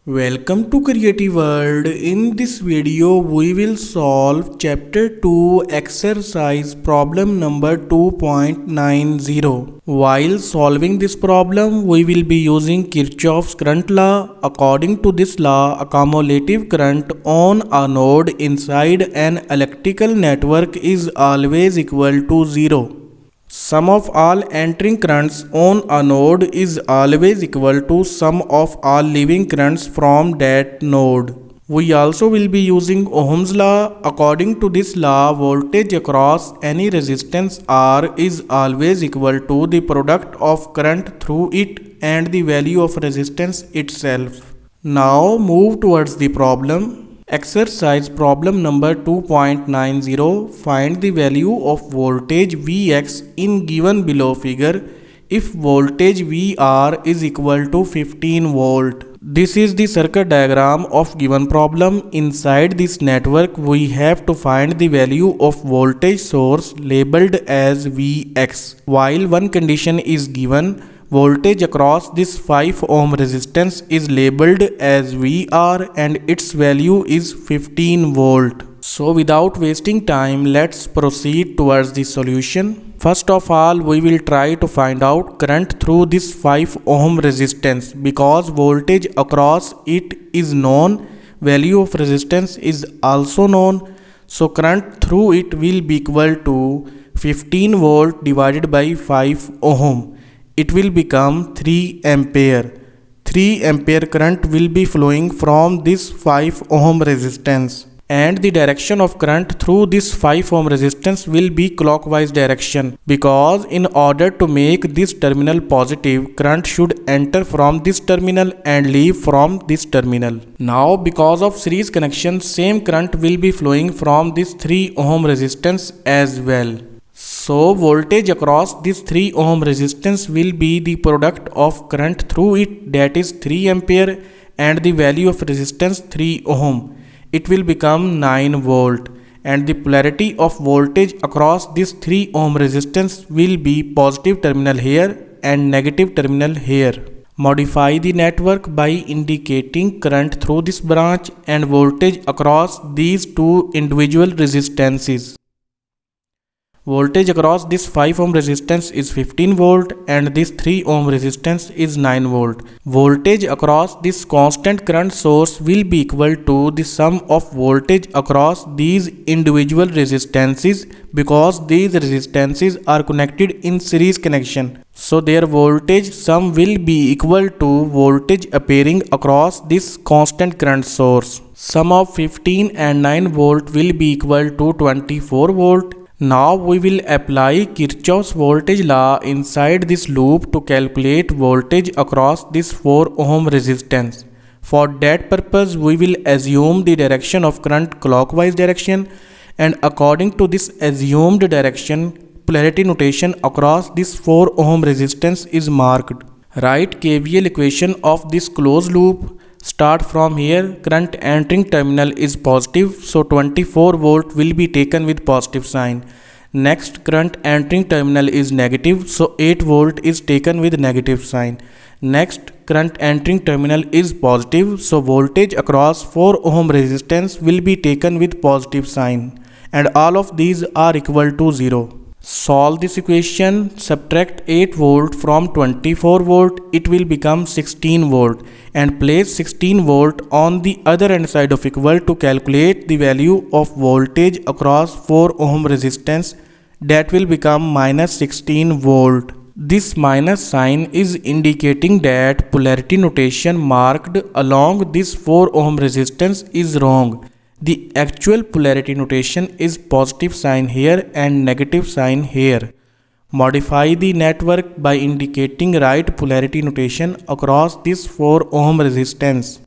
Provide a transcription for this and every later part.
Welcome to Creative World. In this video, we will solve Chapter 2 exercise problem number 2.90. While solving this problem, we will be using Kirchoff's current law. According to this law, a cumulative current on a node inside an electrical network is always equal to 0. Sum of all entering currents on a node is always equal to sum of all leaving currents from that node. We also will be using Ohm's law. According to this law, voltage across any resistance R is always equal to the product of current through it and the value of resistance itself. Now move towards the problem. Exercise problem number 2.90. Find the value of voltage Vx in given below figure if voltage Vr is equal to 15 volt. This is the circuit diagram of given problem. Inside this network, we have to find the value of voltage source labeled as Vx. While one condition is given, voltage across this 5 ohm resistance is labeled as VR and its value is 15 volt. So without wasting time, let's proceed towards the solution. First of all, we will try to find out current through this 5 ohm resistance. Because voltage across it is known, value of resistance is also known. So current through it will be equal to 15 volt divided by 5 ohm. It will become 3 ampere. 3 ampere current will be flowing from this 5 ohm resistance. And the direction of current through this 5 ohm resistance will be clockwise direction. Because in order to make this terminal positive, current should enter from this terminal and leave from this terminal. Now because of series connection, same current will be flowing from this 3 ohm resistance as well. So voltage across this 3 ohm resistance will be the product of current through it, that is 3 ampere, and the value of resistance 3 ohm. It will become 9 volt, and the polarity of voltage across this 3 ohm resistance will be positive terminal here and negative terminal here. Modify the network by indicating current through this branch and voltage across these two individual resistances. Voltage across this 5 ohm resistance is 15 volt and this 3 ohm resistance is 9 volt. Voltage across this constant current source will be equal to the sum of voltage across these individual resistances because these resistances are connected in series connection. So their voltage sum will be equal to voltage appearing across this constant current source. Sum of 15 and 9 volt will be equal to 24 volt. Now we will apply Kirchoff's voltage law inside this loop to calculate voltage across this 4 ohm resistance. For that purpose, we will assume the direction of current clockwise direction, and according to this assumed direction, polarity notation across this 4 ohm resistance is marked. Write KVL equation of this closed loop. Start from here. Current entering terminal is positive, so 24 volt will be taken with positive sign. Next, current entering terminal is negative, so 8 volt is taken with negative sign. Next, current entering terminal is positive, so voltage across 4 ohm resistance will be taken with positive sign, and all of these are equal to 0. Solve this equation, subtract 8 volt from 24 volt, it will become 16 volt, and place 16 volt on the other hand side of equal to calculate the value of voltage across 4 ohm resistance, that will become minus 16 volt. This minus sign is indicating that polarity notation marked along this 4 ohm resistance is wrong. The actual polarity notation is positive sign here and negative sign here. Modify the network by indicating right polarity notation across this 4 ohm resistance.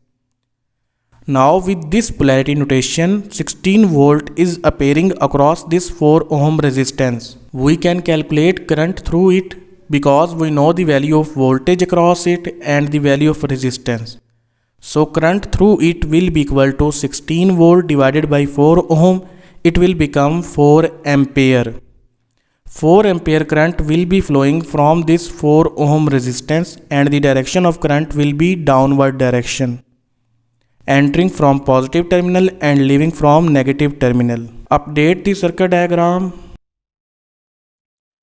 Now with this polarity notation, 16 volt is appearing across this 4 ohm resistance. We can calculate current through it because we know the value of voltage across it and the value of resistance. So current through it will be equal to 16 volt divided by 4 ohm. It will become 4 ampere. 4 ampere current will be flowing from this 4 ohm resistance and the direction of current will be downward direction. entering from positive terminal and leaving from negative terminal. Update the circuit diagram.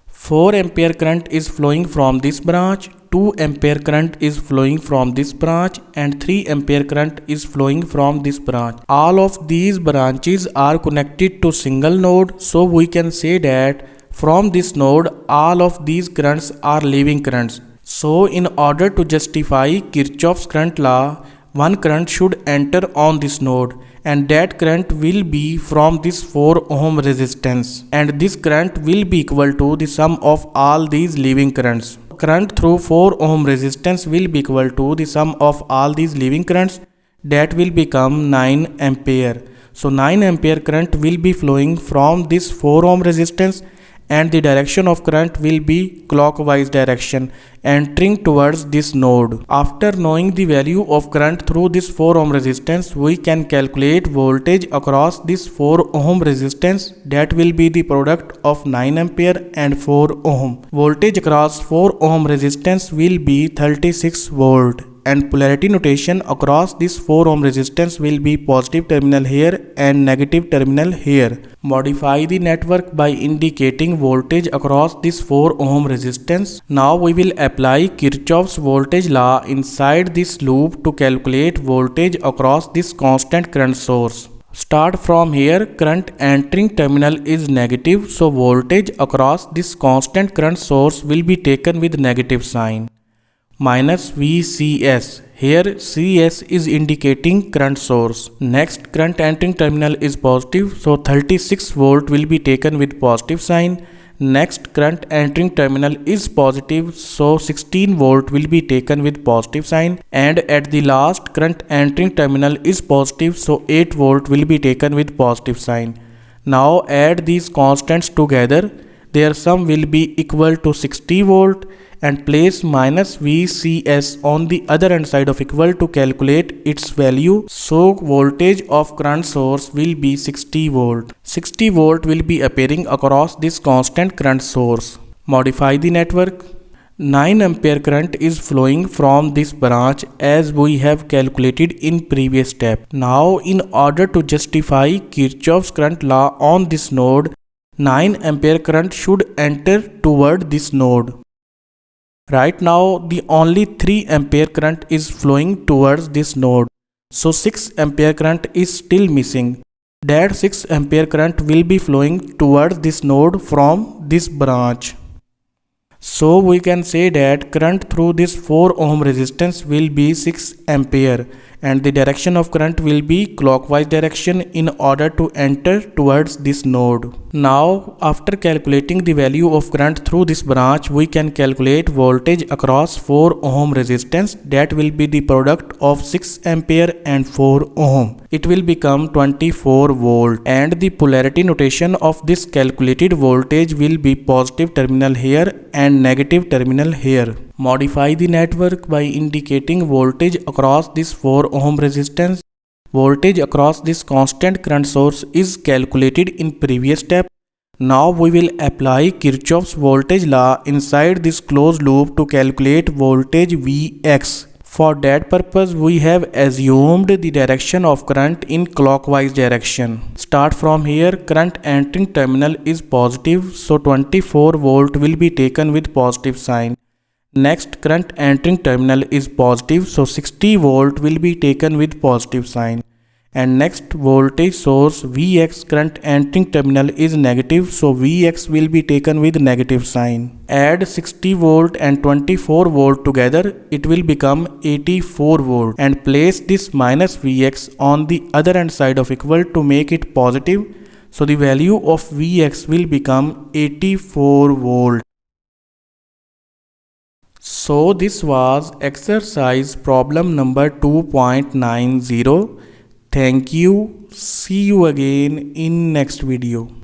4 ampere current is flowing from this branch, 2 ampere current is flowing from this branch, and 3 ampere current is flowing from this branch. All of these branches are connected to single node, so we can say that from this node all of these currents are leaving currents. So in order to justify Kirchoff's current law, one current should enter on this node, and that current will be from this 4 ohm resistance, and this current will be equal to the sum of all these leaving currents. Current through 4 ohm resistance will be equal to the sum of all these leaving currents, that will become 9 ampere. So 9 ampere current will be flowing from this 4 ohm resistance, and the direction of current will be clockwise direction, entering towards this node. After knowing the value of current through this 4 ohm resistance, we can calculate voltage across this 4 ohm resistance, that will be the product of 9 ampere and 4 ohm. Voltage across 4 ohm resistance will be 36 volt. And polarity notation across this 4 ohm resistance will be positive terminal here and negative terminal here. Modify the network by indicating voltage across this 4 ohm resistance. Now we will apply Kirchoff's voltage law inside this loop to calculate voltage across this constant current source. Start from here, current entering terminal is negative, so voltage across this constant current source will be taken with negative sign. Minus VCS. Here CS is indicating current source. Next, current entering terminal is positive, so 36 volt will be taken with positive sign. Next, current entering terminal is positive, so 16 volt will be taken with positive sign. And at the last, current entering terminal is positive, so 8 volt will be taken with positive sign. Now add these constants together. Their sum will be equal to 60 volt. And place minus VCS on the other hand side of equal to calculate its value. So voltage of current source will be 60 volt. 60 volt will be appearing across this constant current source. Modify the network. 9 ampere current is flowing from this branch as we have calculated in previous step. Now in order to justify Kirchoff's current law on this node, 9 ampere current should enter toward this node. Right now the only 3 ampere current is flowing towards this node, so 6 ampere current is still missing. That 6 ampere current will be flowing towards this node from this branch. So we can say that current through this 4 ohm resistance will be 6 ampere, and the direction of current will be clockwise direction in order to enter towards this node. Now after calculating the value of current through this branch, we can calculate voltage across 4 ohm resistance, that will be the product of 6 ampere and 4 ohm. It will become 24 volt, and the polarity notation of this calculated voltage will be positive terminal here and negative terminal here. Modify the network by indicating voltage across this 4 ohm resistance. Voltage across this constant current source is calculated in previous step. Now we will apply Kirchoff's voltage law inside this closed loop to calculate voltage Vx. For that purpose, we have assumed the direction of current in clockwise direction. Start from here, current entering terminal is positive, so 24 volt will be taken with positive sign. Next, current entering terminal is positive, so 60 volt will be taken with positive sign. And next, voltage source Vx, current entering terminal is negative, so Vx will be taken with negative sign. Add 60 volt and 24 volt together, it will become 84 volt, and place this minus Vx on the other hand side of equal to make it positive. So the value of Vx will become 84 volt. So this was exercise problem number 2.90. Thank you. See you again in next video.